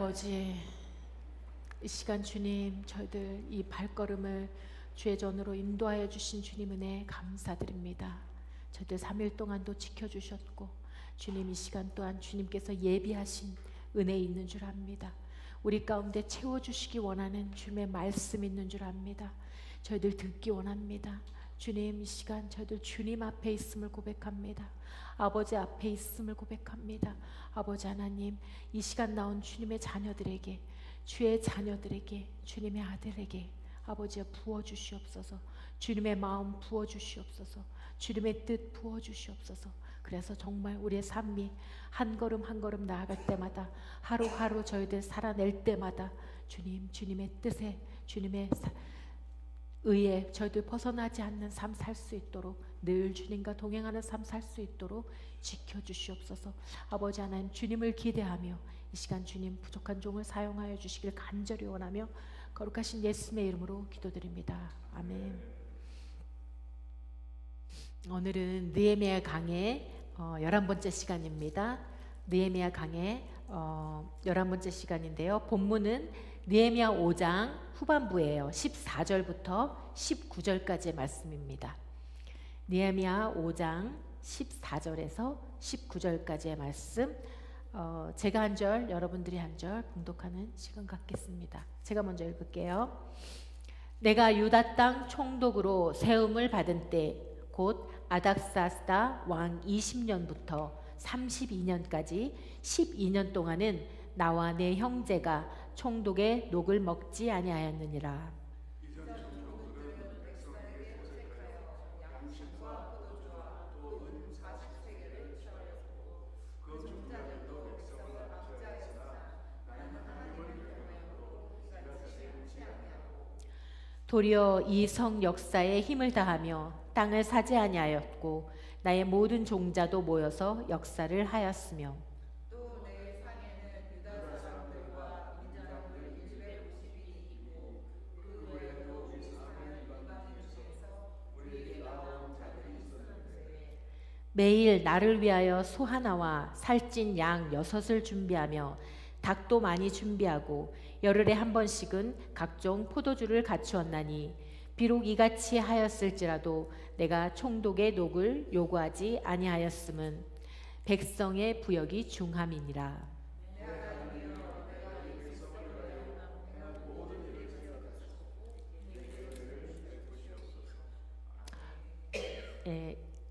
아버지, 이 시간 주님, 저희들 이 발걸음을 주의 전으로 인도하여 주신 주님 은혜 감사드립니다. 저희들 3일 동안도 지켜주셨고 주님 이 시간 또한 주님께서 예비하신 은혜 있는 줄 압니다. 우리 가운데 채워주시기 원하는 주님의 말씀 있는 줄 압니다. 저희들 듣기 원합니다. 주님 이 시간 저희들 주님 앞에 있음을 고백합니다. 아버지 앞에 있음을 고백합니다. 아버지 하나님, 이 시간 나온 주님의 자녀들에게, 주의 자녀들에게, 주님의 아들에게 아버지여 부어주시옵소서. 주님의 마음 부어주시옵소서. 주님의 뜻 부어주시옵소서. 그래서 정말 우리의 삶이 한 걸음 한 걸음 나아갈 때마다, 하루하루 저희들 살아낼 때마다 주님, 주님의 뜻에, 주님의 의에 저희들 벗어나지 않는 삶 살 수 있도록, 늘 주님과 동행하는 삶 살 수 있도록 지켜주시옵소서. 아버지 하나님, 주님을 기대하며 이 시간 주님 부족한 종을 사용하여 주시길 간절히 원하며 거룩하신 예수님의 이름으로 기도드립니다. 아멘. 오늘은 느헤미야 강의 11번째 시간입니다. 느헤미야 강의 11번째 시간인데요. 본문은 느헤미야 5장 후반부예요. 14절부터 19절까지의 말씀입니다. 느헤미야 5장 14절에서 19절까지의 말씀, 제가 한 절, 여러분들이 한 절 봉독하는 시간 갖겠습니다. 제가 먼저 읽을게요. 내가 유다 땅 총독으로 세움을 받은 때, 곧 아닥사스다 왕 20년부터 32년까지 12년 동안은 나와 내 형제가 총독의 녹을 먹지 아니하였느니라. 도리어 이 성 역사에 힘을 다하며 땅을 사지 아니하였고 나의 모든 종자도 모여서 역사를 하였으며, 또 내 상에는 유다 사람들과 민자들 250이 있고 그 외에도 우리 사는 이방인 중에서 우리에게 나온 자들이 있었는데, 매일 나를 위하여 소 하나와 살찐 양 6을 준비하며 닭도 많이 준비하고 열흘에 한 번씩은 각종 포도주를 갖추었나니, 비록 이같이 하였을지라도 내가 총독의 녹을 요구하지 아니하였음은 백성의 부역이 중함이니라.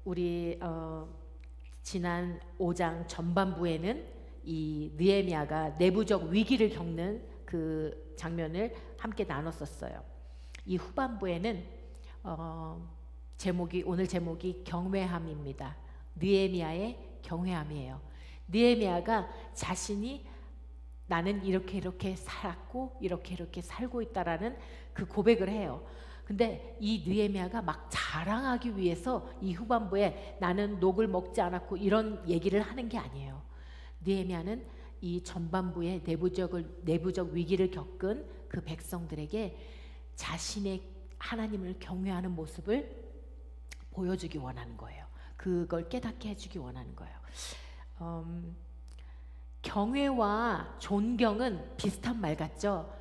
우리 지난 5장 전반부에는 이 느헤미야가 내부적 위기를 겪는 그 장면을 함께 나눴었어요. 이 후반부에는 오늘 제목이 경외함입니다. 느헤미야의 경외함이에요. 느헤미야가 자신이 나는 이렇게 살았고 이렇게 살고 있다라는 그 고백을 해요. 근데 이 느헤미야가 막 자랑하기 위해서 이 후반부에 나는 녹을 먹지 않았고 이런 얘기를 하는 게 아니에요. 느헤미야는 이 전반부에 내부적 위기를 겪은 그 백성들에게 자신의 하나님을 경외하는 모습을 보여주기 원하는 거예요. 그걸 깨닫게 해주기 원하는 거예요. 경외와 존경은 비슷한 말 같죠?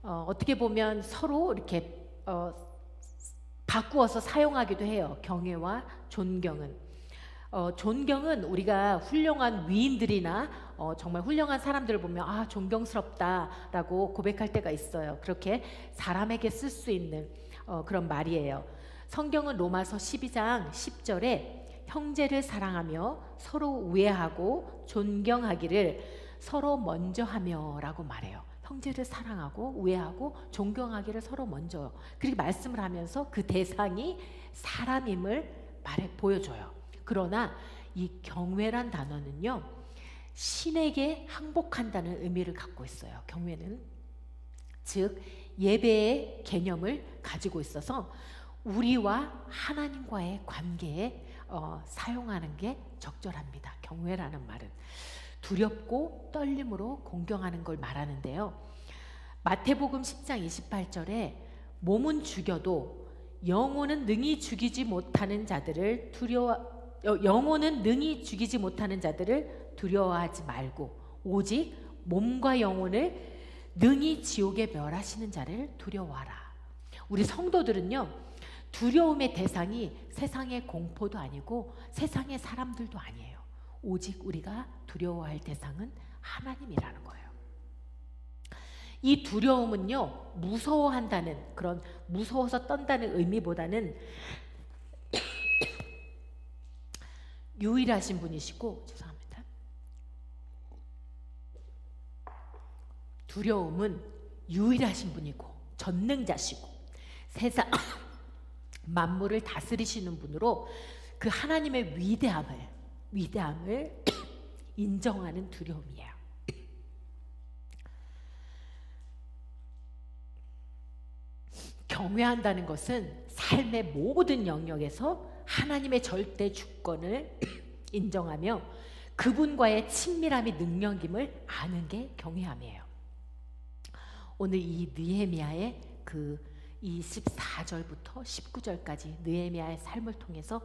어떻게 보면 서로 이렇게 바꾸어서 사용하기도 해요. 경외와 존경은. 존경은 우리가 훌륭한 위인들이나 정말 훌륭한 사람들을 보면 존경스럽다라고 고백할 때가 있어요. 그렇게 사람에게 쓸 수 있는 그런 말이에요. 성경은 로마서 12장 10절에 형제를 사랑하며 서로 우애하고 존경하기를 서로 먼저 하며 라고 말해요. 형제를 사랑하고 우애하고 존경하기를 서로 먼저, 그렇게 말씀을 하면서 그 대상이 사람임을 보여줘요. 그러나 이 경외란 단어는요, 신에게 항복한다는 의미를 갖고 있어요. 경외는 즉 예배의 개념을 가지고 있어서 우리와 하나님과의 관계에 사용하는 게 적절합니다. 경외라는 말은 두렵고 떨림으로 공경하는 걸 말하는데요. 마태복음 10장 28절에 몸은 죽여도 영혼은 능히 죽이지 못하는 자들을 두려워하지 말고 오직 몸과 영혼을 능히 지옥에 멸하시는 자를 두려워하라. 우리 성도들은요, 두려움의 대상이 세상의 공포도 아니고 세상의 사람들도 아니에요. 오직 우리가 두려워할 대상은 하나님이라는 거예요. 이 두려움은요, 무서워한다는, 그런 무서워서 떤다는 의미보다는 유일하신 분이시고, 죄송합니다. 두려움은 유일하신 분이고 전능자시고 세상 만물을 다스리시는 분으로 그 하나님의 위대함을 인정하는 두려움이에요. 경외한다는 것은 삶의 모든 영역에서 하나님의 절대 주권을 인정하며 그분과의 친밀함이 능력임을 아는 게 경외함이에요. 오늘 이 느헤미야의 그 24절부터 19절까지 느헤미야의 삶을 통해서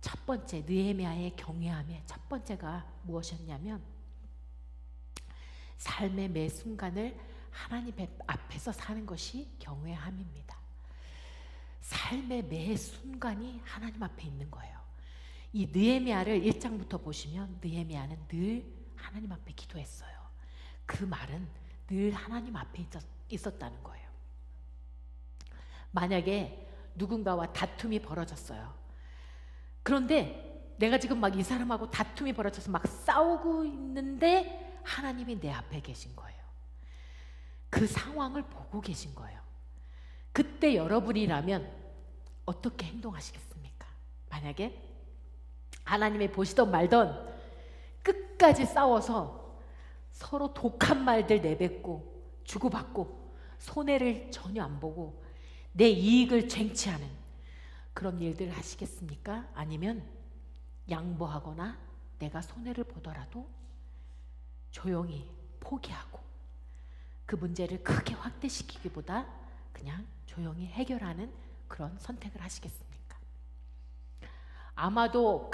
첫 번째, 느헤미야의 경외함의 첫 번째가 무엇이었냐면 삶의 매 순간을 하나님 앞에서 사는 것이 경외함입니다. 삶의 매 순간이 하나님 앞에 있는 거예요. 이 느헤미야를 1장부터 보시면 느헤미야는 늘 하나님 앞에 기도했어요. 그 말은 늘 하나님 앞에 있었다는 거예요. 만약에 누군가와 다툼이 벌어졌어요. 그런데 내가 지금 막 이 사람하고 다툼이 벌어져서 막 싸우고 있는데 하나님이 내 앞에 계신 거예요. 그 상황을 보고 계신 거예요. 그때 여러분이라면 어떻게 행동하시겠습니까? 만약에 하나님이 보시던 말던 끝까지 싸워서 서로 독한 말들 내뱉고 주고받고 손해를 전혀 안 보고 내 이익을 쟁취하는 그런 일들을 하시겠습니까? 아니면 양보하거나 내가 손해를 보더라도 조용히 포기하고 그 문제를 크게 확대시키기보다 그냥 조용히 해결하는 그런 선택을 하시겠습니까? 아마도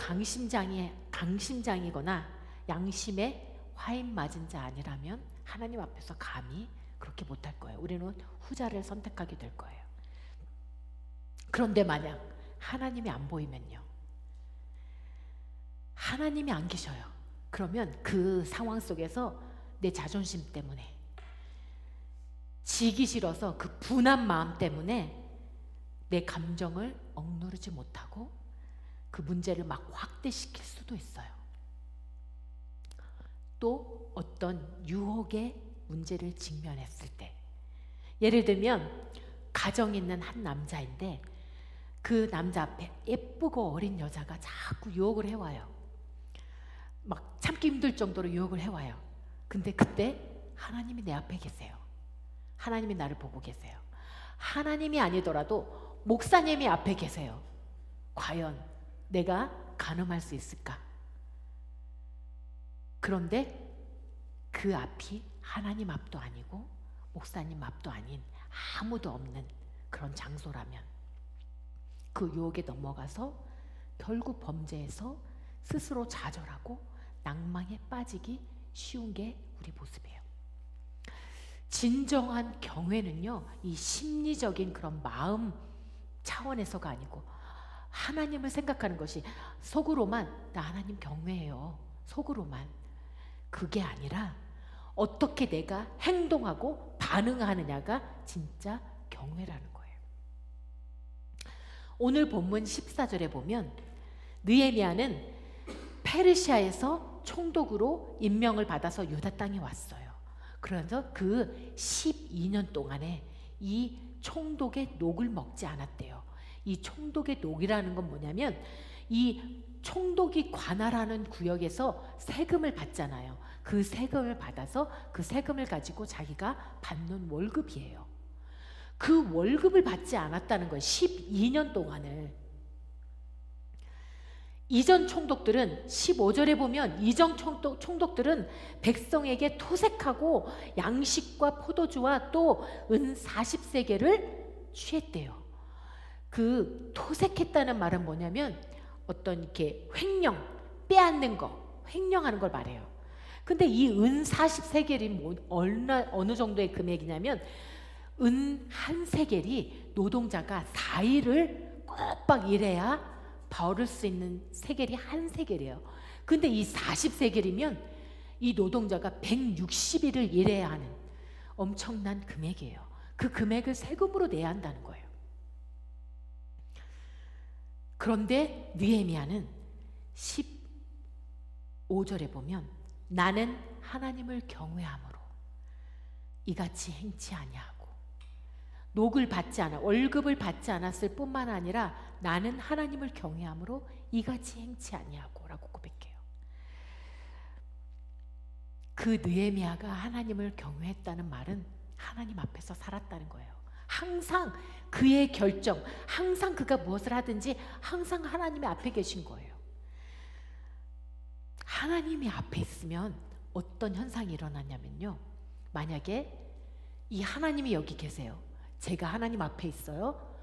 강심장이거나 양심에 화인 맞은 자 아니라면 하나님 앞에서 감히 그렇게 못할 거예요. 우리는 후자를 선택하게 될 거예요. 그런데 만약 하나님이 안 보이면요, 하나님이 안 계셔요. 그러면 그 상황 속에서 내 자존심 때문에, 지기 싫어서 그 분한 마음 때문에 내 감정을 억누르지 못하고 그 문제를 막 확대시킬 수도 있어요. 또 어떤 유혹의 문제를 직면했을 때, 예를 들면 가정 있는 한 남자인데 그 남자 앞에 예쁘고 어린 여자가 자꾸 유혹을 해와요. 막 참기 힘들 정도로 유혹을 해와요. 근데 그때 하나님이 내 앞에 계세요. 하나님이 나를 보고 계세요. 하나님이 아니더라도 목사님이 앞에 계세요. 과연 내가 가늠할 수 있을까? 그런데 그 앞이 하나님 앞도 아니고 목사님 앞도 아닌 아무도 없는 그런 장소라면 그 유혹에 넘어가서 결국 범죄에서 스스로 좌절하고 낭망에 빠지기 쉬운 게 우리 모습이에요. 진정한 경외는요, 이 심리적인 그런 마음 차원에서가 아니고 하나님을 생각하는 것이, 속으로만 나 하나님 경외해요, 속으로만, 그게 아니라 어떻게 내가 행동하고 반응하느냐가 진짜 경외라는 거예요. 오늘 본문 14절에 보면 느헤미야는 페르시아에서 총독으로 임명을 받아서 유다 땅에 왔어요. 그래서 그 12년 동안에 이 총독의 녹을 먹지 않았대요. 이 총독의 녹이라는 건 뭐냐면, 이 총독이 관할하는 구역에서 세금을 받잖아요. 그 세금을 받아서 그 세금을 가지고 자기가 받는 월급이에요. 그 월급을 받지 않았다는 거예요. 12년 동안을. 이전 총독들은 15절에 보면 이전 총독들은 백성에게 토색하고 양식과 포도주와 또 은 40세겔을 취했대요. 그 토색했다는 말은 뭐냐면 어떤 이렇게 횡령, 빼앗는 거, 횡령하는 걸 말해요. 근데 이 은 40세겔이 어느 정도의 금액이냐면 은 한 세겔이 노동자가 4일을 꼬박 일해야 벌을 수 있는 세겔이 한 세겔이에요. 근데 이 40세겔이면 이 노동자가 160일을 일해야 하는 엄청난 금액이에요. 그 금액을 세금으로 내야 한다는 거예요. 그런데 느헤미야는 15절에 보면 나는 하나님을 경외함으로 이같이 행치 아니하고 녹을 받지 않아 월급을 받지 않았을 뿐만 아니라 나는 하나님을 경외함으로 이같이 행치 아니하고 라고 고백해요. 그 느헤미야가 하나님을 경외했다는 말은 하나님 앞에서 살았다는 거예요. 항상 그의 결정, 항상 그가 무엇을 하든지 항상 하나님의 앞에 계신 거예요. 하나님이 앞에 있으면 어떤 현상이 일어나냐면요, 만약에 이 하나님이 여기 계세요. 제가 하나님 앞에 있어요.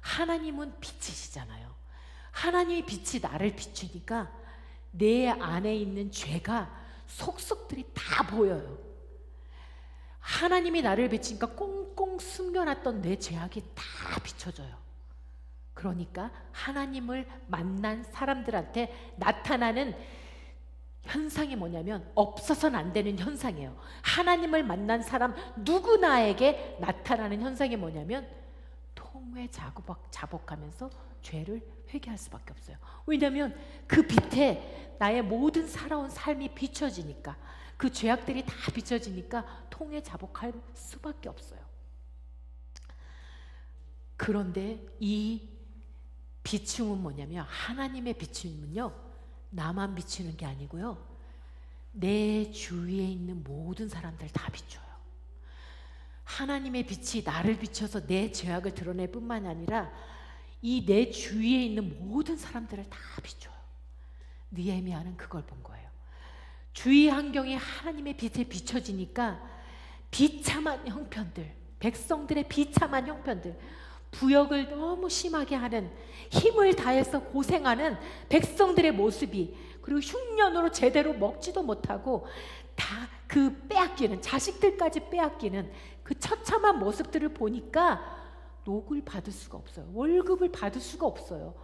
하나님은 빛이시잖아요. 하나님의 빛이 나를 비추니까 내 안에 있는 죄가 속속들이 다 보여요. 하나님이 나를 비치니까 꽁꽁 숨겨놨던 내 죄악이 다 비춰져요. 그러니까 하나님을 만난 사람들한테 나타나는 현상이 뭐냐면 없어서는 안 되는 현상이에요. 하나님을 만난 사람 누구나에게 나타나는 현상이 뭐냐면 통회 자복하면서 죄를 회개할 수밖에 없어요. 왜냐하면 그 빛에 나의 모든 살아온 삶이 비춰지니까, 그 죄악들이 다 비춰지니까 통회 자복할 수밖에 없어요. 그런데 이 비춤은 뭐냐면, 하나님의 비춤은요, 나만 비추는 게 아니고요, 내 주위에 있는 모든 사람들 다 비춰요. 하나님의 빛이 나를 비춰서 내 죄악을 드러낼 뿐만 아니라 이 내 주위에 있는 모든 사람들을 다 비춰요. 느헤미야는 그걸 본 거예요. 주위 환경이 하나님의 빛에 비춰지니까 비참한 형편들, 백성들의 비참한 형편들, 부역을 너무 심하게 하는, 힘을 다해서 고생하는 백성들의 모습이, 그리고 흉년으로 제대로 먹지도 못하고 다 그 빼앗기는, 자식들까지 빼앗기는 그 처참한 모습들을 보니까 녹을 받을 수가 없어요. 월급을 받을 수가 없어요.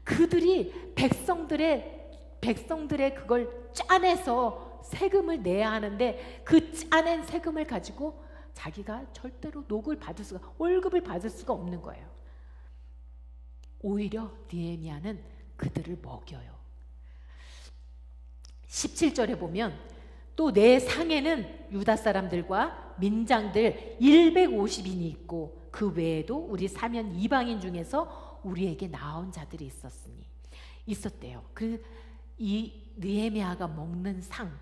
그들이 백성들의 그걸 짜내서 세금을 내야 하는데 그 짜낸 세금을 가지고 자기가 절대로 월급을 받을 수가 없는 거예요. 오히려 느헤미야는 그들을 먹여요. 17절에 보면 또 내 상에는 유다 사람들과 민장들 150인이 있고 그 외에도 우리 사면 이방인 중에서 우리에게 나온 자들이 있었대요. 이 느헤미야가 먹는 상,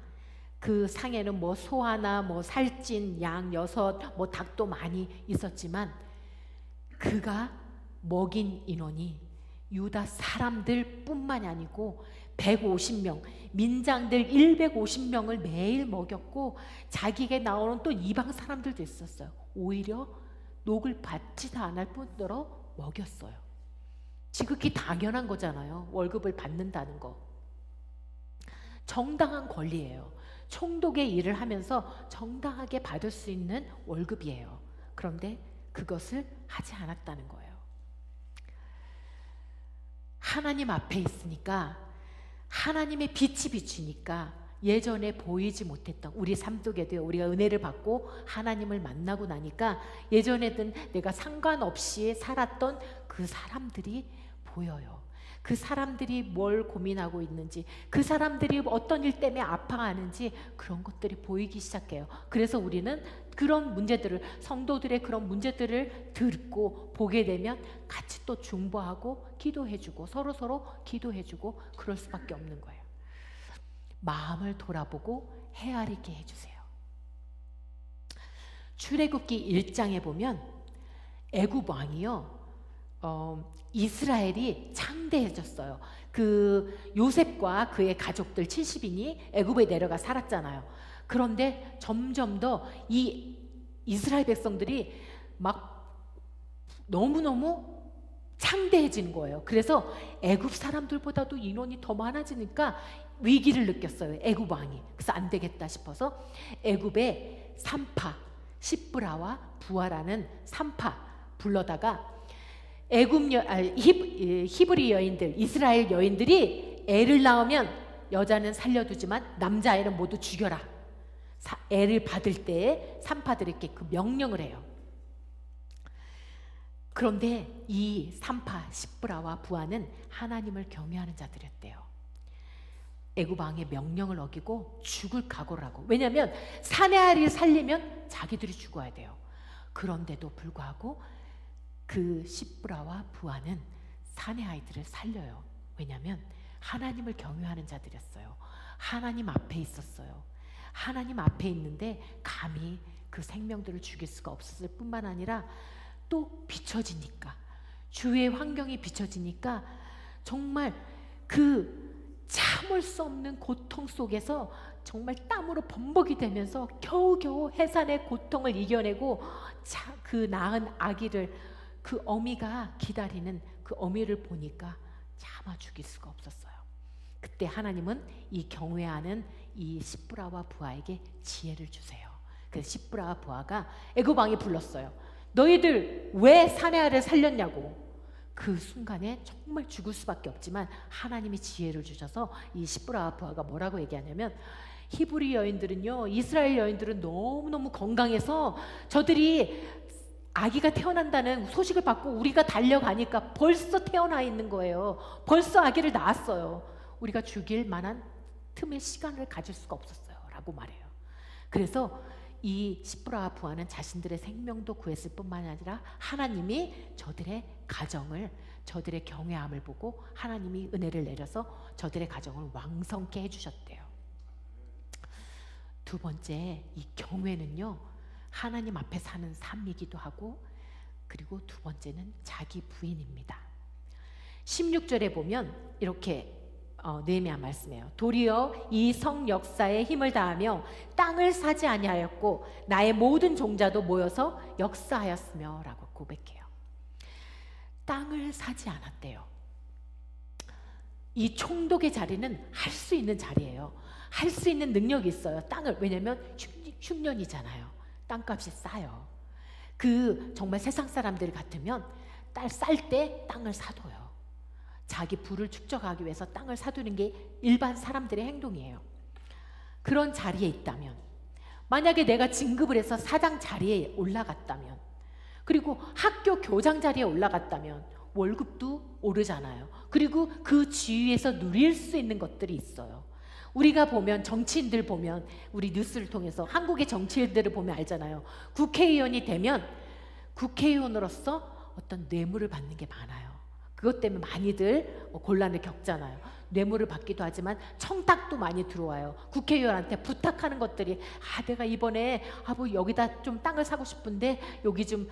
그 상에는 뭐 소 하나, 뭐 살찐 양 6, 뭐 닭도 많이 있었지만 그가 먹인 인원이 유다 사람들 뿐만이 아니고 150명, 민장들 150명을 매일 먹였고 자기에게 나오는 또 이방 사람들도 있었어요. 오히려 녹을 받지도 않을 뿐더러 먹였어요. 지극히 당연한 거잖아요. 월급을 받는다는 거. 정당한 권리예요. 총독의 일을 하면서 정당하게 받을 수 있는 월급이에요. 그런데 그것을 하지 않았다는 거예요. 하나님 앞에 있으니까, 하나님의 빛이 비추니까 예전에 보이지 못했던 우리 삶 속에도요, 우리가 은혜를 받고 하나님을 만나고 나니까 예전에든 내가 상관없이 살았던 그 사람들이 보여요. 그 사람들이 뭘 고민하고 있는지, 그 사람들이 어떤 일 때문에 아파하는지 그런 것들이 보이기 시작해요. 그래서 우리는 그런 문제들을, 성도들의 그런 문제들을 듣고 보게 되면 같이 또 중보하고 기도해주고 서로 기도해주고 그럴 수밖에 없는 거예요. 마음을 돌아보고 헤아리게 해주세요. 출애굽기 1장에 보면 애굽 왕이요, 이스라엘이 창대해졌어요. 그 요셉과 그의 가족들 70인이 애굽에 내려가 살았잖아요. 그런데 점점 더 이 이스라엘 백성들이 막 너무너무 창대해지는 거예요. 그래서 애굽 사람들보다도 인원이 더 많아지니까 위기를 느꼈어요. 애굽 왕이. 그래서 안 되겠다 싶어서 애굽의 산파 시브라와 부하라는 산파 불러다가 히브리 여인들, 이스라엘 여인들이 애를 낳으면 여자는 살려두지만 남자애는 모두 죽여라. 애를 받을 때에 산파들에게 그 명령을 해요. 그런데 이 산파 시브라와 부하는 하나님을 경외하는 자들이었대요. 애굽 왕의 명령을 어기고 죽을 각오를 하고, 왜냐하면 사내 아이를 살리면 자기들이 죽어야 돼요. 그런데도 불구하고 그 시브라와 부하는 사내 아이들을 살려요. 왜냐하면 하나님을 경외하는 자들이었어요. 하나님 앞에 있었어요. 하나님 앞에 있는데 감히 그 생명들을 죽일 수가 없었을 뿐만 아니라 또 비춰지니까, 주위의 환경이 비춰지니까 정말 그 참을 수 없는 고통 속에서 정말 땀으로 범벅이 되면서 겨우겨우 해산의 고통을 이겨내고 그 낳은 아기를, 그 어미가 기다리는 그 어미를 보니까 차마 죽일 수가 없었어요. 그때 하나님은 이 경외하는 이 시브라와 부하에게 지혜를 주세요. 그래서 시브라와 부하가 애굽 왕이 불렀어요. 너희들 왜 사내아를 살렸냐고. 그 순간에 정말 죽을 수밖에 없지만 하나님이 지혜를 주셔서 이 시브라와 부하가 뭐라고 얘기하냐면, 히브리 여인들은요, 이스라엘 여인들은 너무너무 건강해서 저들이 아기가 태어난다는 소식을 받고 우리가 달려가니까 벌써 태어나 있는 거예요. 벌써 아기를 낳았어요. 우리가 죽일 만한 틈의 시간을 가질 수가 없었어요 라고 말해요. 그래서 이 시브라와 부하는 자신들의 생명도 구했을 뿐만 아니라 하나님이 저들의 가정을, 저들의 경외함을 보고 하나님이 은혜를 내려서 저들의 가정을 왕성케 해주셨대요. 두 번째, 이 경외는요, 하나님 앞에 사는 삶이기도 하고, 그리고 두 번째는 자기 부인입니다. 16절에 보면 이렇게 느헤미야 말씀해요. 도리어 이 성 역사에 힘을 다하며 땅을 사지 아니하였고 나의 모든 종자도 모여서 역사하였으며 라고 고백해요. 땅을 사지 않았대요. 이 총독의 자리는 할 수 있는 자리예요. 할 수 있는 능력이 있어요. 땅을, 왜냐하면 흉년이잖아요. 땅값이 싸요. 정말 세상 사람들 같으면 딸 쌀 때 땅을 사둬요. 자기 부를 축적하기 위해서 땅을 사두는 게 일반 사람들의 행동이에요. 그런 자리에 있다면, 만약에 내가 진급을 해서 사장 자리에 올라갔다면, 그리고 학교 교장 자리에 올라갔다면 월급도 오르잖아요. 그리고 그 지위에서 누릴 수 있는 것들이 있어요. 우리가 보면, 정치인들 보면, 우리 뉴스를 통해서 한국의 정치인들을 보면 알잖아요. 국회의원이 되면 국회의원으로서 어떤 뇌물을 받는 게 많아요. 그것 때문에 많이들 곤란을 겪잖아요. 뇌물을 받기도 하지만 청탁도 많이 들어와요. 국회의원한테 부탁하는 것들이, 내가 이번에 뭐 여기다 좀 땅을 사고 싶은데 여기 좀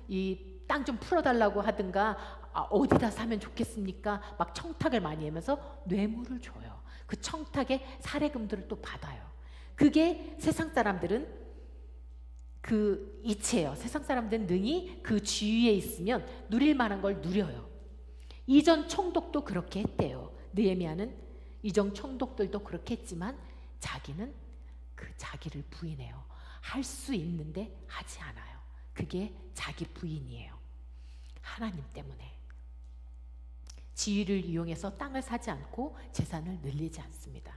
이 땅 좀 풀어달라고 하든가, 어디다 사면 좋겠습니까? 막 청탁을 많이 하면서 뇌물을 줘요. 그 청탁의 사례금들을 또 받아요. 그게 세상 사람들은 그 이치예요. 세상 사람들은 능히 그 지위에 있으면 누릴 만한 걸 누려요. 이전 총독도 그렇게 했대요. 느헤미야는 이전 총독들도 그렇게 했지만 자기는 그 자기를 부인해요. 할 수 있는데 하지 않아요. 그게 자기 부인이에요. 하나님 때문에. 지위를 이용해서 땅을 사지 않고 재산을 늘리지 않습니다.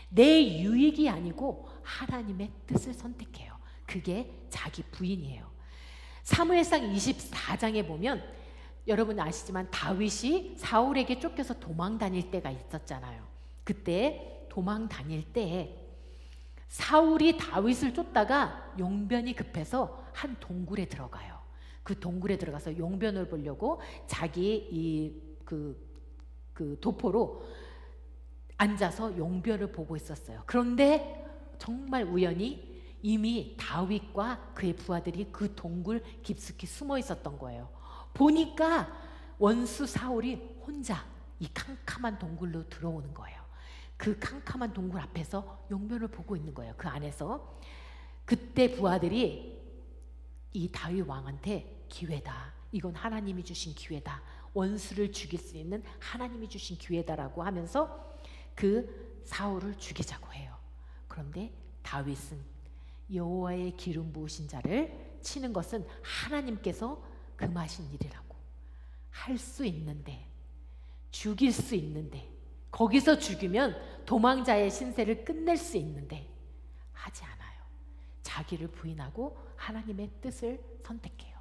내 유익이 아니고 하나님의 뜻을 선택해요. 그게 자기 부인이에요. 사무엘상 24장에 보면 여러분 아시지만 다윗이 사울에게 쫓겨서 도망 다닐 때가 있었잖아요. 그때 도망 다닐 때에 사울이 다윗을 쫓다가 용변이 급해서 한 동굴에 들어가요. 그 동굴에 들어가서 용변을 보려고 자기 그 도포로 앉아서 용변을 보고 있었어요. 그런데 정말 우연히 이미 다윗과 그의 부하들이 그 동굴 깊숙이 숨어 있었던 거예요. 보니까 원수 사울이 혼자 이 캄캄한 동굴로 들어오는 거예요. 그 캄캄한 동굴 앞에서 용변을 보고 있는 거예요. 그 안에서. 그때 부하들이 이 다윗 왕한테 기회다. 이건 하나님이 주신 기회다. 원수를 죽일 수 있는 하나님이 주신 기회다라고 하면서 그 사울을 죽이자고 해요. 그런데 다윗은 여호와의 기름 부으신 자를 치는 것은 하나님께서 금하신 일이라고, 할 수 있는데, 죽일 수 있는데, 거기서 죽이면 도망자의 신세를 끝낼 수 있는데 하지 않아요. 자기를 부인하고 하나님의 뜻을 선택해요.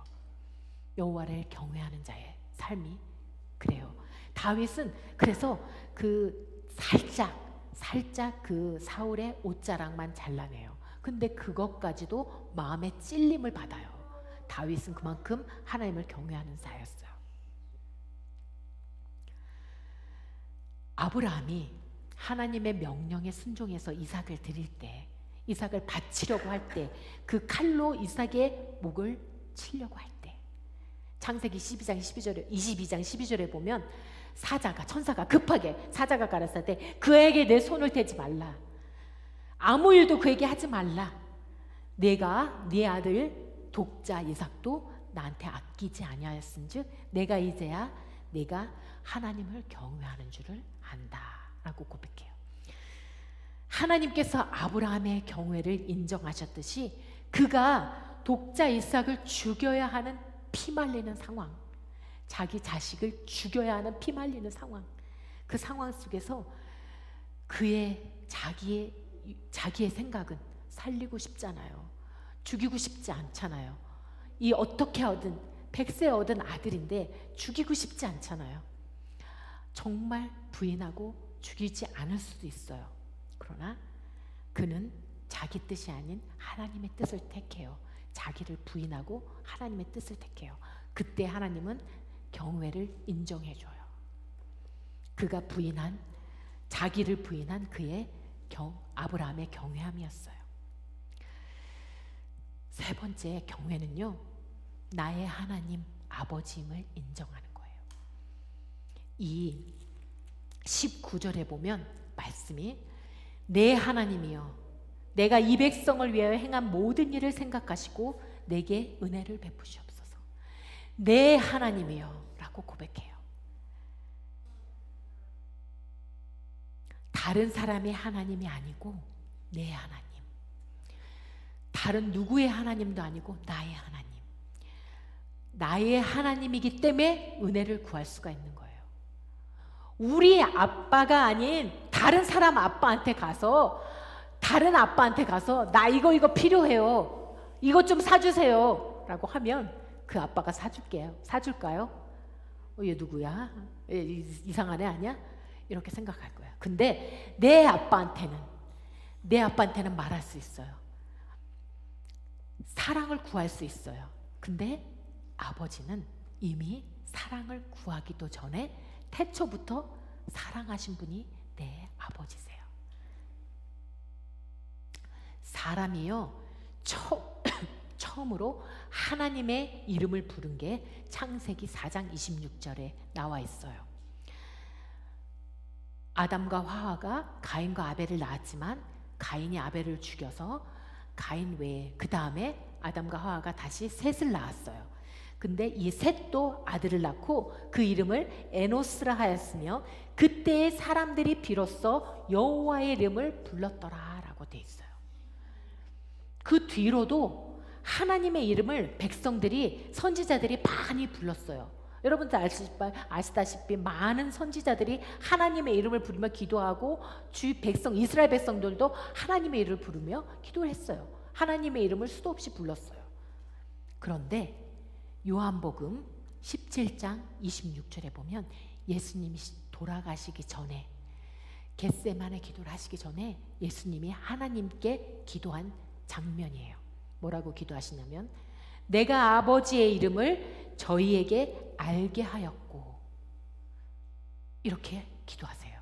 여호와를 경외하는 자의 삶이 그래요. 다윗은 그래서 그 살짝 그 사울의 옷자락만 잘라내요. 근데 그것까지도 마음에 찔림을 받아요. 다윗은 그만큼 하나님을 경외하는 자였어요. 아브라함이 하나님의 명령에 순종해서 이삭을 드릴 때, 이삭을 바치려고 할 때, 그 칼로 이삭의 목을 치려고 할 때, 창세기 22장 12절에 보면 천사가 급하게 사자가 가라사대 그에게 내 손을 대지 말라. 아무 일도 그에게 하지 말라. 내가 네 아들 독자 이삭도 나한테 아끼지 아니하였은즉 내가 이제야 내가 하나님을 경외하는 줄을 안다 라고 고백해요. 하나님께서 아브라함의 경외를 인정하셨듯이 그가 독자 이삭을 죽여야 하는 피말리는 상황, 자기 자식을 죽여야 하는 피말리는 상황, 그 상황 속에서 그의 자기의 생각은 살리고 싶잖아요. 죽이고 싶지 않잖아요. 이 어떻게 얻은 100세 얻은 아들인데 죽이고 싶지 않잖아요. 정말 부인하고 죽이지 않을 수도 있어요. 그러나 그는 자기 뜻이 아닌 하나님의 뜻을 택해요. 자기를 부인하고 하나님의 뜻을 택해요. 그때 하나님은 경외를 인정해줘요. 그가 자기를 부인한 그의 아브라함의 경외함이었어요. 세 번째 경외는요, 나의 하나님 아버지임을 인정하는 거예요. 이 19절에 보면 말씀이 내 하나님이여 내가 이 백성을 위하여 행한 모든 일을 생각하시고 내게 은혜를 베푸시옵소서. 내 하나님이여 라고 고백해요. 다른 사람의 하나님이 아니고 내 하나님, 다른 누구의 하나님도 아니고 나의 하나님, 나의 하나님이기 때문에 은혜를 구할 수가 있는 거예요. 우리 아빠가 아닌 다른 사람 아빠한테 가서, 다른 아빠한테 가서 나 이거 필요해요, 이것 좀 사주세요 라고 하면 그 아빠가 사줄까요? 얘 누구야? 얘 이상한 애 아니야? 이렇게 생각할 거예요. 근데 내 아빠한테는 말할 수 있어요. 사랑을 구할 수 있어요. 근데 아버지는 이미 사랑을 구하기도 전에 태초부터 사랑하신 분이 내 아버지세요. 사람이요, 처음으로 하나님의 이름을 부른 게 창세기 4장 26절에 나와 있어요. 아담과 화하가 가인과 아벨을 낳았지만 가인이 아벨을 죽여서 가인 외에 그 다음에 아담과 화하가 다시 셋을 낳았어요. 근데 이 셋도 아들을 낳고 그 이름을 에노스라 하였으며 그때의 사람들이 비로소 여호와의 이름을 불렀더라라고 돼 있어요. 그 뒤로도 하나님의 이름을 선지자들이 많이 불렀어요. 여러분들 아시다시피 많은 선지자들이 하나님의 이름을 부르며 기도하고 이스라엘 백성들도 하나님의 이름을 부르며 기도를 했어요. 하나님의 이름을 수도 없이 불렀어요. 그런데 요한복음 17장 26절에 보면 예수님이 돌아가시기 전에, 겟세마네 기도를 하시기 전에 예수님이 하나님께 기도한 장면이에요. 뭐라고 기도하시냐면 내가 아버지의 이름을 저희에게 알게 하였고, 이렇게 기도하세요.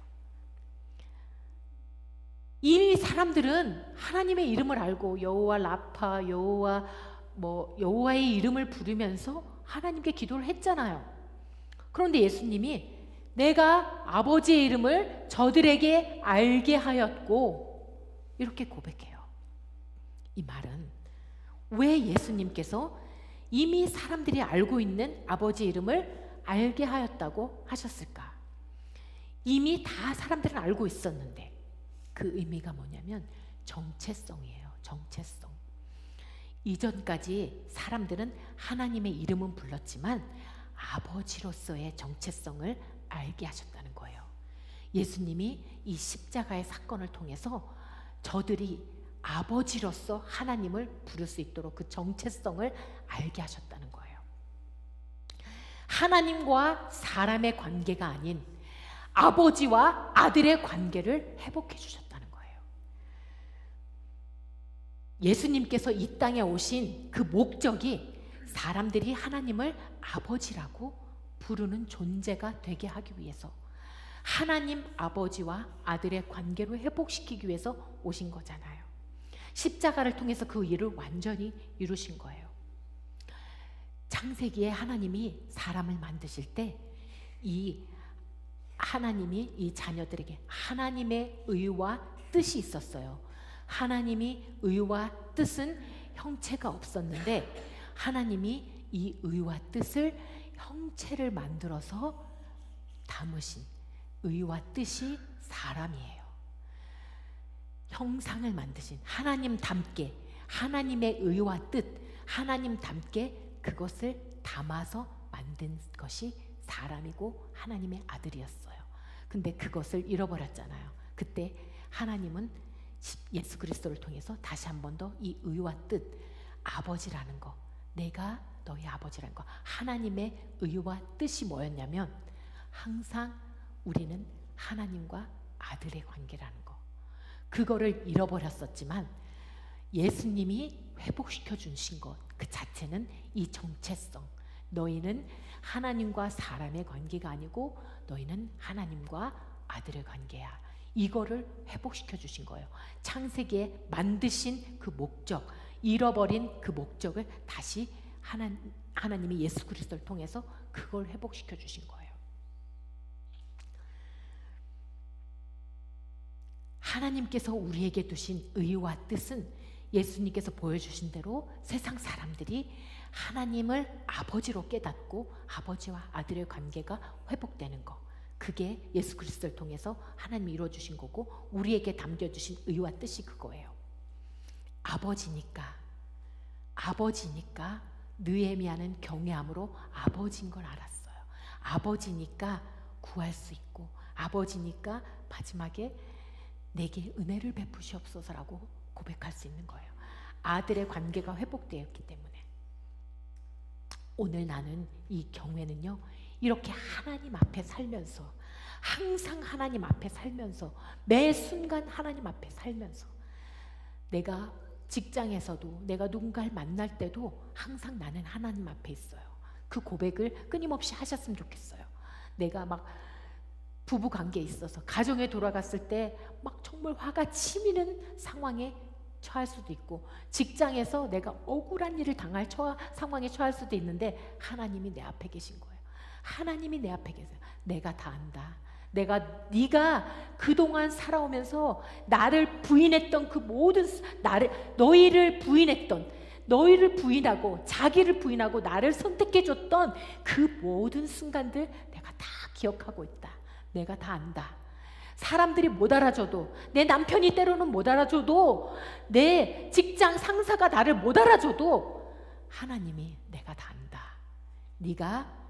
이미 사람들은 하나님의 이름을 알고 여호와 라파, 여호와의 이름을 부르면서 하나님께 기도를 했잖아요. 그런데 예수님이 내가 아버지의 이름을 저들에게 알게 하였고, 이렇게 고백해요. 이 말은 왜 예수님께서 이미 사람들이 알고 있는 아버지 이름을 알게 하였다고 하셨을까? 이미 다 사람들은 알고 있었는데 그 의미가 뭐냐면 정체성이에요. 정체성. 이전까지 사람들은 하나님의 이름은 불렀지만 아버지로서의 정체성을 알게 하셨다는 거예요. 예수님이 이 십자가의 사건을 통해서 저들이 아버지로서 하나님을 부를 수 있도록 그 정체성을 알게 하셨다는 거예요. 하나님과 사람의 관계가 아닌 아버지와 아들의 관계를 회복해 주셨다는 거예요. 예수님께서 이 땅에 오신 그 목적이 사람들이 하나님을 아버지라고 부르는 존재가 되게 하기 위해서, 하나님 아버지와 아들의 관계를 회복시키기 위해서 오신 거잖아요. 십자가를 통해서 그 일을 완전히 이루신 거예요. 창세기에 하나님이 사람을 만드실 때 이 하나님이 이 자녀들에게 하나님의 의와 뜻이 있었어요. 하나님이 의와 뜻은 형체가 없었는데 하나님이 이 의와 뜻을 형체를 만들어서 담으신 의와 뜻이 사람이에요. 형상을 만드신 하나님 닮게, 하나님의 의와 뜻, 하나님 닮게 그것을 담아서 만든 것이 사람이고 하나님의 아들이었어요. 근데 그것을 잃어버렸잖아요. 그때 하나님은 예수 그리스도를 통해서 다시 한 번 더 이 의와 뜻, 아버지라는 거, 내가 너희 아버지라는 거, 하나님의 의와 뜻이 뭐였냐면 항상 우리는 하나님과 아들의 관계라는 거, 그거를 잃어버렸었지만 예수님이 회복시켜 주신 것 그 자체는 이 정체성, 너희는 하나님과 사람의 관계가 아니고 너희는 하나님과 아들의 관계야, 이거를 회복시켜 주신 거예요. 창세기에 만드신 그 목적, 잃어버린 그 목적을 다시 하나님이 예수 그리스도를 통해서 그걸 회복시켜 주신 거예요. 하나님께서 우리에게 두신 의와 뜻은 예수님께서 보여주신 대로 세상 사람들이 하나님을 아버지로 깨닫고 아버지와 아들의 관계가 회복되는 거, 그게 예수 그리스도를 통해서 하나님이 이루어주신 거고 우리에게 담겨주신 의와 뜻이 그거예요. 아버지니까 느헤미야는 경외함으로 아버지인 걸 알았어요. 아버지니까 구할 수 있고 아버지니까 마지막에 내게 은혜를 베푸시옵소서라고 고백할 수 있는 거예요. 아들의 관계가 회복되었기 때문에. 오늘 나는 이 경외는요, 이렇게 하나님 앞에 살면서, 항상 하나님 앞에 살면서, 매 순간 하나님 앞에 살면서, 내가 직장에서도 내가 누군가를 만날 때도 항상 나는 하나님 앞에 있어요. 그 고백을 끊임없이 하셨으면 좋겠어요. 내가 막 부부 관계에 있어서 가정에 돌아갔을 때 막 정말 화가 치미는 상황에 처할 수도 있고, 직장에서 내가 억울한 일을 당할 상황에 처할 수도 있는데 하나님이 내 앞에 계신 거예요. 하나님이 내 앞에 계세요. 내가 다 안다. 네가 그동안 살아오면서 나를 부인했던 그 모든 너희를 부인하고 자기를 부인하고 나를 선택해줬던 그 모든 순간들 내가 다 기억하고 있다. 내가 다 안다. 사람들이 못 알아줘도, 내 남편이 때로는 못 알아줘도, 내 직장 상사가 나를 못 알아줘도 하나님이 내가 다 안다. 네가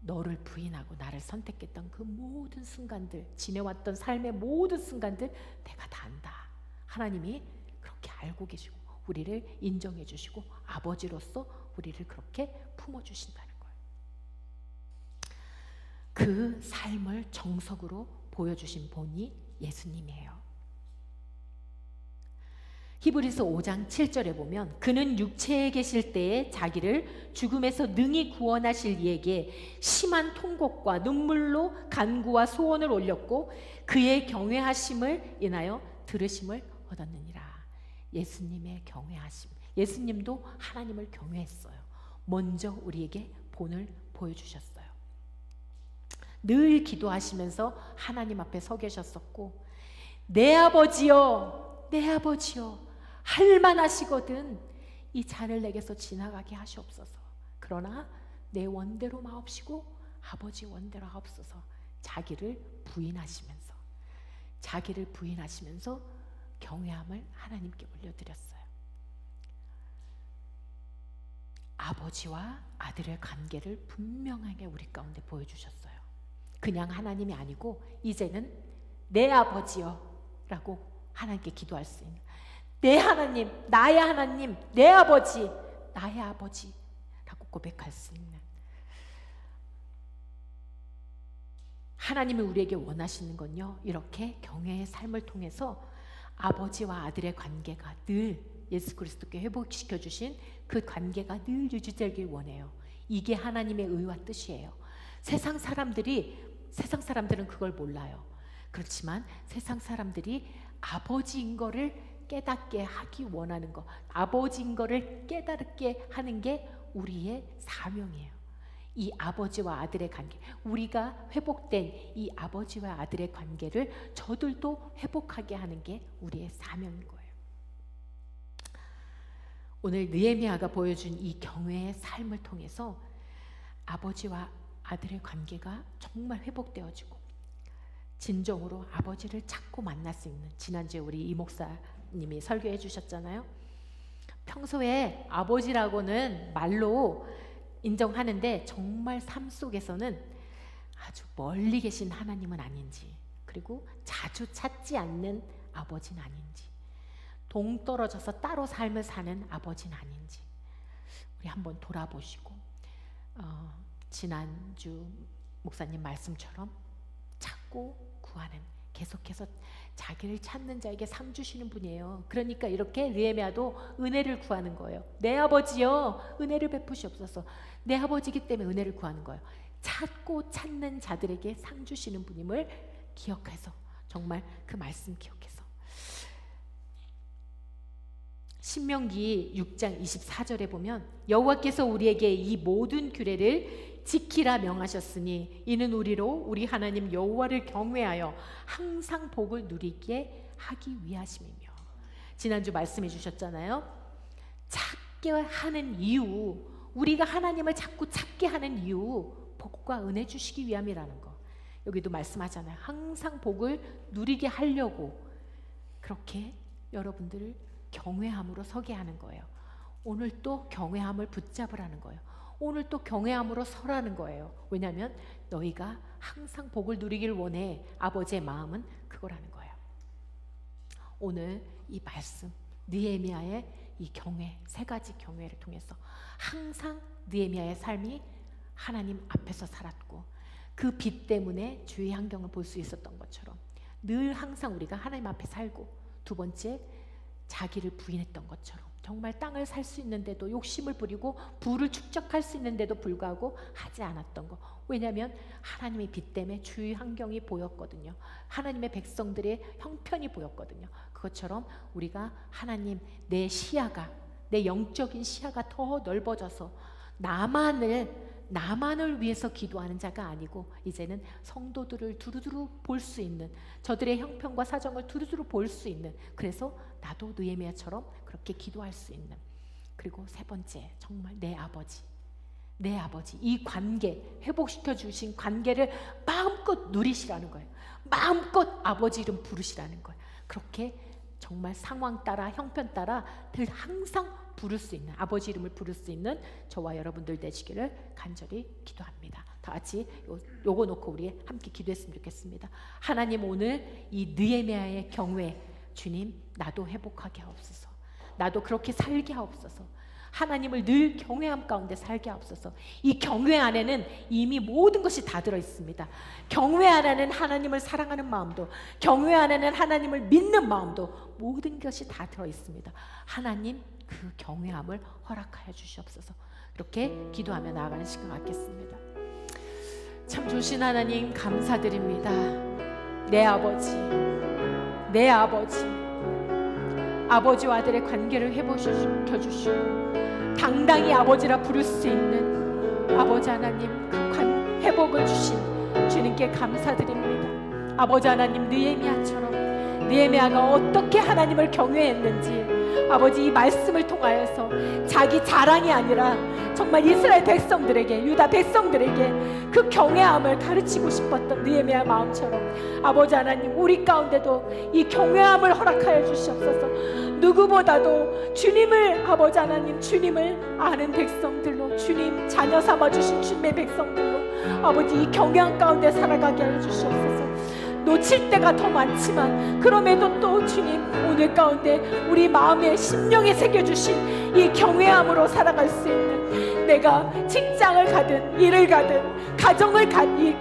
너를 부인하고 나를 선택했던 그 모든 순간들, 지내왔던 삶의 모든 순간들 내가 다 안다. 하나님이 그렇게 알고 계시고 우리를 인정해 주시고 아버지로서 우리를 그렇게 품어주신다는 거예요. 그 삶을 정석으로 보여주신 분이 예수님이에요. 히브리서 5장 7절에 보면 그는 육체에 계실 때에 자기를 죽음에서 능히 구원하실 이에게 심한 통곡과 눈물로 간구와 소원을 올렸고 그의 경외하심을 인하여 들으심을 얻었느니라. 예수님의 경외하심, 예수님도 하나님을 경외했어요. 먼저 우리에게 본을 보여주셨어요. 늘 기도하시면서 하나님 앞에 서 계셨었고, 내 아버지여, 내 아버지여, 할만하시거든 이 잔을 내게서 지나가게 하시옵소서. 그러나 내 원대로 마옵시고 아버지 원대로 하옵소서. 자기를 부인하시면서 자기를 부인하시면서 경외함을 하나님께 올려드렸어요. 아버지와 아들의 관계를 분명하게 우리 가운데 보여주셨어요. 그냥 하나님이 아니고 이제는 내 아버지요 라고 하나님께 기도할 수 있는, 내 하나님, 나의 하나님, 내 아버지, 나의 아버지 라고 고백할 수 있는, 하나님이 우리에게 원하시는 건요, 이렇게 경외의 삶을 통해서 아버지와 아들의 관계가 늘 예수 그리스도께 회복시켜 주신 그 관계가 늘 유지되길 원해요. 이게 하나님의 의와 뜻이에요. 세상 사람들은 그걸 몰라요. 그렇지만 세상 사람들이 아버지인 거를 깨닫게 하기 원하는 거, 아버지인 거를 깨닫게 하는 게 우리의 사명이에요. 이 아버지와 아들의 관계, 우리가 회복된 이 아버지와 아들의 관계를 저들도 회복하게 하는 게 우리의 사명인 거예요. 오늘 느헤미야가 보여준 이 경외의 삶을 통해서 아버지와 아들의 관계가 정말 회복되어지고 진정으로 아버지를 찾고 만날 수 있는, 지난주에 우리 이 목사님이 설교해 주셨잖아요. 평소에 아버지라고는 말로 인정하는데 정말 삶 속에서는 아주 멀리 계신 하나님은 아닌지, 그리고 자주 찾지 않는 아버지는 아닌지, 동떨어져서 따로 삶을 사는 아버지는 아닌지 우리 한번 돌아보시고 지난주 목사님 말씀처럼 찾고 구하는, 계속해서 자기를 찾는 자에게 상 주시는 분이에요. 그러니까 이렇게 느헤미야도 은혜를 구하는 거예요. 내 아버지여 은혜를 베푸시옵소서. 내 아버지이기 때문에 은혜를 구하는 거예요. 찾고 찾는 자들에게 상 주시는 분임을 기억해서, 정말 그 말씀 기억해서, 신명기 6장 24절에 보면 여호와께서 우리에게 이 모든 규례를 지키라 명하셨으니 이는 우리로 우리 하나님 여호와를 경외하여 항상 복을 누리게 하기 위하심이며. 지난주 말씀해 주셨잖아요. 찾게 하는 이유, 우리가 하나님을 자꾸 찾게 하는 이유, 복과 은혜 주시기 위함이라는 거. 여기도 말씀하잖아요. 항상 복을 누리게 하려고 그렇게 여러분들을 경외함으로 서게 하는 거예요. 오늘 또 경외함을 붙잡으라는 거예요. 오늘 또 경외함으로 서라는 거예요. 왜냐하면 너희가 항상 복을 누리길 원해. 아버지의 마음은 그거라는 거예요. 오늘 이 말씀, 느헤미야의 이 경외, 세 가지 경외를 통해서 항상 느헤미야의 삶이 하나님 앞에서 살았고 그 빛 때문에 주의 환경을 볼 수 있었던 것처럼 늘 항상 우리가 하나님 앞에 살고, 두 번째 자기를 부인했던 것처럼 정말 땅을 살 수 있는데도 욕심을 부리고 부를 축적할 수 있는데도 불구하고 하지 않았던 거. 왜냐하면 하나님의 빛 때문에 주의 환경이 보였거든요. 하나님의 백성들의 형편이 보였거든요. 그것처럼 우리가 하나님, 내 시야가, 내 영적인 시야가 더 넓어져서 나만을 위해서 기도하는 자가 아니고 이제는 성도들을 두루두루 볼 수 있는, 저들의 형편과 사정을 두루두루 볼 수 있는, 그래서 나도 느헤미야처럼 그렇게 기도할 수 있는. 그리고 세 번째, 정말 내 아버지, 이 관계, 회복시켜 주신 관계를 마음껏 누리시라는 거예요. 마음껏 아버지 이름 부르시라는 거예요. 그렇게 정말 상황 따라, 형편 따라 늘 항상 부를 수 있는, 아버지 이름을 부를 수 있는 저와 여러분들 되시기를 간절히 기도합니다. 다 같이 요거 놓고 우리 함께 기도했으면 좋겠습니다. 하나님, 오늘 이 느헤미야의 경외, 주님 나도 회복하게 하옵소서. 나도 그렇게 살게 하옵소서. 하나님을 늘 경외함 가운데 살게 하옵소서. 이 경외 안에는 이미 모든 것이 다 들어있습니다. 경외 안에는 하나님을 사랑하는 마음도, 경외 안에는 하나님을 믿는 마음도, 모든 것이 다 들어있습니다. 하나님, 그 경외함을 허락하여 주시옵소서. 이렇게 기도하며 나아가는 시간 갖겠습니다. 참 좋으신 하나님, 감사드립니다. 내 아버지와 아들의 관계를 회복시켜 주시고 당당히 아버지라 부를 수 있는 아버지 하나님, 그 회복을 주신 주님께 감사드립니다. 아버지 하나님, 느헤미야가 어떻게 하나님을 경외했는지 아버지 이 말씀을 통하여서 자기 자랑이 아니라 정말 이스라엘 백성들에게, 유다 백성들에게 그 경외함을 가르치고 싶었던 느헤미야 마음처럼 아버지 하나님, 우리 가운데도 이 경외함을 허락하여 주시옵소서. 누구보다도 주님을, 아버지 하나님, 주님을 아는 백성들로, 주님 자녀 삼아주신 주님의 백성들로 아버지 이 경외함 가운데 살아가게 하여 주시옵소서. 놓칠 때가 더 많지만 그럼에도 또 주님, 오늘 가운데 우리 마음에 심령에 새겨주신 이 경외함으로 살아갈 수 있는, 내가 직장을 가든 일을 가든 가정을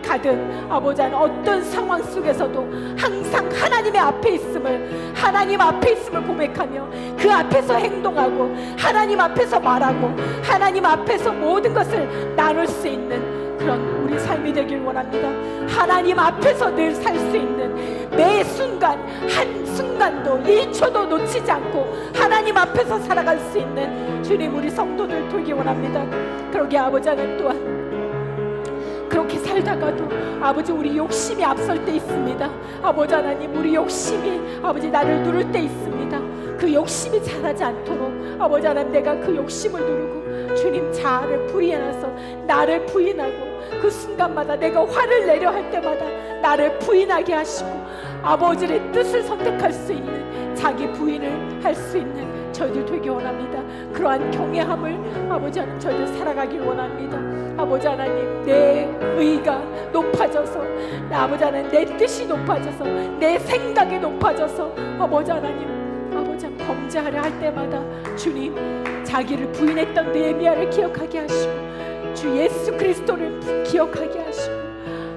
가든 아버지 하나님, 어떤 상황 속에서도 항상 하나님의 앞에 있음을, 하나님 앞에 있음을 고백하며 그 앞에서 행동하고 하나님 앞에서 말하고 하나님 앞에서 모든 것을 나눌 수 있는 그런 우리 삶이 되길 원합니다. 하나님 앞에서 늘 살 수 있는, 매 순간 한순간도 1초도 놓치지 않고 하나님 앞에서 살아갈 수 있는 주님, 우리 성도들 되기 원합니다. 그러게 아버지 하나님, 또한 그렇게 살다가도 아버지 우리 욕심이 앞설 때 있습니다. 아버지 하나님, 우리 욕심이 아버지 나를 누를 때 있습니다. 그 욕심이 자라지 않도록 아버지 하나님, 내가 그 욕심을 누르고 주님 자아를 부인해서 나를 부인하고 그 순간마다 내가 화를 내려 할 때마다 나를 부인하게 하시고 아버지의 뜻을 선택할 수 있는, 자기 부인을 할 수 있는 저희들 되기 원합니다. 그러한 경외함을 아버지 하나님 저희들 살아가길 원합니다. 아버지 하나님, 내 의가 높아져서, 아버지 하나님 내 뜻이 높아져서, 내 생각이 높아져서 아버지 하나님, 아버지 하나님 범죄하려 할 때마다 주님 자기를 부인했던 느헤미야를 기억하게 하시고 주 예수 그리스도를 기억하게 하시고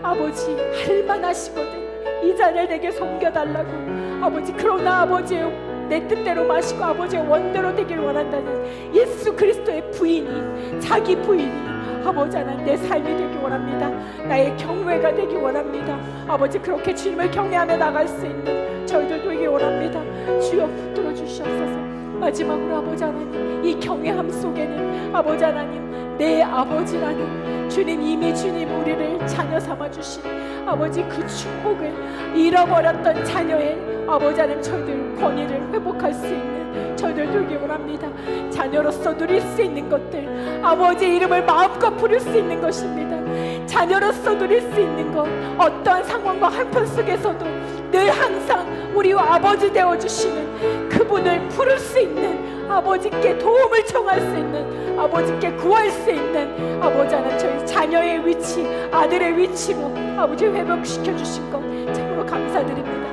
아버지 할만하시거든 이 자를 내게 섬겨달라고 아버지, 그러나 아버지의 내 뜻대로 마시고 아버지의 원대로 되기를 원한다는 예수 그리스도의 부인이, 자기 부인이 아버지 하나님 내 삶이 되기 원합니다. 나의 경외가 되기 원합니다. 아버지, 그렇게 주님을 경외하며 나갈 수 있는 저희들 되기 원합니다. 주여 붙들어 주시옵소서. 마지막으로 아버지 하나님, 이 경외함 속에는 아버지 하나님, 내 아버지라는 주님, 이미 주님 우리를 자녀 삼아주신 아버지 그 축복을 잃어버렸던 자녀의 아버지 하나님, 저희들 권위를 회복할 수 있는 저희들 되기 원합니다. 자녀로서 누릴 수 있는 것들, 아버지의 이름을 마음껏 부를 수 있는 것입니다. 자녀로서 누릴 수 있는 것, 어떠한 상황과 한편 속에서도 늘 항상 우리와 아버지 되어주시는 그분을 부를 수 있는, 아버지께 도움을 청할 수 있는, 아버지께 구할 수 있는 아버지 하나님, 저희 자녀의 위치, 아들의 위치로 아버지 회복시켜 주신 것 참으로 감사드립니다.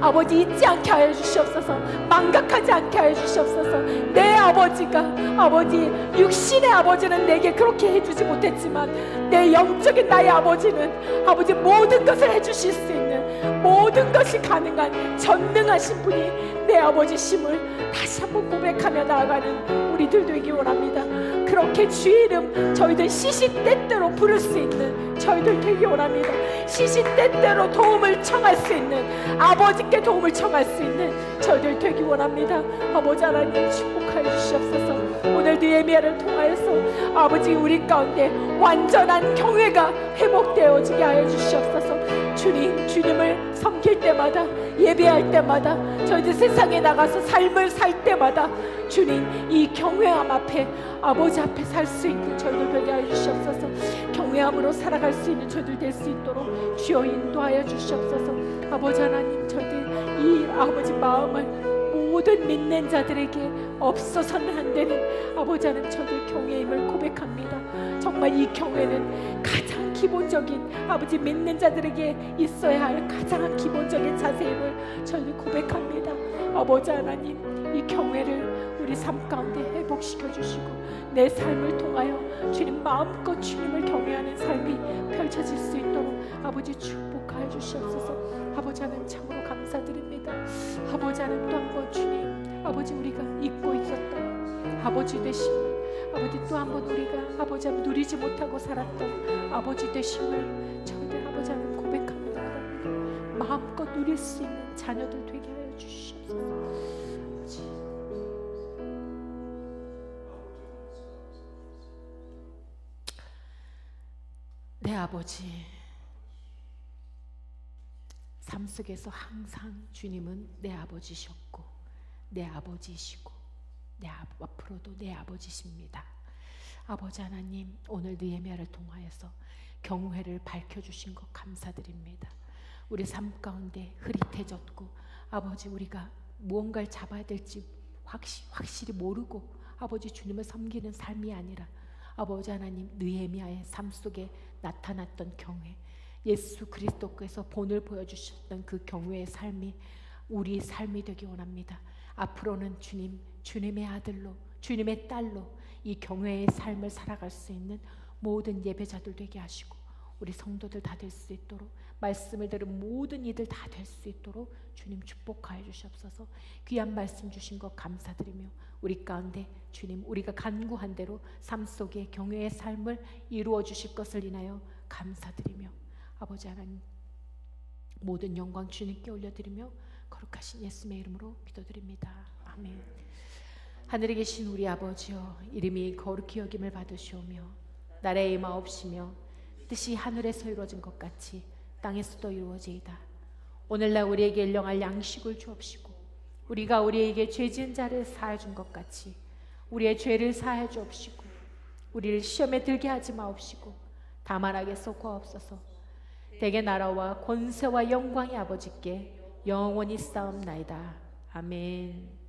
아버지, 잊지 않게 하여 주시옵소서. 망각하지 않게 하여 주시옵소서. 내 아버지가, 아버지 육신의 아버지는 내게 그렇게 해주지 못했지만 내 영적인 나의 아버지는 아버지 모든 것을 해주실 수 있는, 모든 것이 가능한 전능하신 분이 내 아버지심을 다시 한번 고백하며 나아가는 우리들 되기 원합니다. 그렇게 주의 이름 저희들 시시때때로 부를 수 있는 저희들 되기 원합니다. 시시때때로 도움을 청할 수 있는, 아버지께 도움을 청할 수 있는 저희들 되기 원합니다. 아버지 하나님 축복하여 주시옵소서. 오늘 느헤미야를 통하여서 아버지 우리 가운데 완전한 경외가 회복되어지게 하여 주시옵소서. 주님, 주님을 섬길 때마다, 예배할 때마다, 저희들 세상에 나가서 삶을 살 때마다 주님, 이 경외함 앞에, 아버지 앞에 살 수 있는 저희들 되게 하여 주시옵소서. 경외함으로 살아갈 수 있는 저희들 될 수 있도록 주여 인도하여 주시옵소서. 아버지 하나님, 저희들 이 아버지 마음을 모든 믿는 자들에게 없어서는 안 되는 아버지 하나님, 저희들 경외임을 고백합니다. 정말 이 경외는 가장 기본적인, 아버지 믿는 자들에게 있어야 할 가장 기본적인 자세임을 저희들 고백합니다. 아버지 하나님, 이 경외를 우리 삶 가운데 회복시켜 주시고 내 삶을 통하여 주님 마음껏 주님을 경외하는 삶이 펼쳐질 수 있도록 아버지 축복하여 주시옵소서. 아버지 하나님 참으로 감사드립니다. 아버지 하나님, 또 한 번 주님, 아버지 우리가 잊고 있었던 아버지 되심을, 아버지 또 한 번 우리가 아버지 하나님 누리지 못하고 살았던 아버지 되심을 저희들 아버지 하나님 고백하며 나아갑니다. 마음껏 누릴 수 있는 자녀들 되게 하여 주시옵소서. 아버지. 내 아버지, 삶 속에서 항상 주님은 내 아버지셨고 내 아버지이시고 앞으로도 내 아버지십니다. 아버지 하나님, 오늘 느헤미야를 통하여서 경외를 밝혀주신 것 감사드립니다. 우리 삶 가운데 흐릿해졌고 아버지 우리가 무언가를 잡아야 될지 확실히 모르고 아버지 주님을 섬기는 삶이 아니라 아버지 하나님 느헤미야의 삶 속에 나타났던 경외, 예수 그리스도께서 본을 보여주셨던 그 경외의 삶이 우리 삶이 되기 원합니다. 앞으로는 주님, 주님의 아들로, 주님의 딸로 이 경외의 삶을 살아갈 수 있는 모든 예배자들 되게 하시고 우리 성도들 다 될 수 있도록, 말씀을 들은 모든 이들 다 될 수 있도록 주님 축복하여 주시옵소서. 귀한 말씀 주신 것 감사드리며 우리 가운데 주님 우리가 간구한 대로 삶 속에 경외의 삶을 이루어 주실 것을 인하여 감사드리며 아버지 하나님 모든 영광 주님께 올려드리며 거룩하신 예수님의 이름으로 기도드립니다. 아멘. 하늘에 계신 우리 아버지여, 이름이 거룩히 여김을 받으시오며 나라의 임하옵시며 뜻이 하늘에서 이루어진 것 같이 땅에서도 이루어지이다. 오늘날 우리에게 일용할 양식을 주옵시고 우리가 우리에게 죄 지은 자를 사하여 준 것 같이 우리의 죄를 사하여 주옵시고 우리를 시험에 들게 하지 마옵시고 다만 악에서 구하옵소서. 대개 나라와 권세와 영광이 아버지께 영원히 쌓옵나이다. 아멘.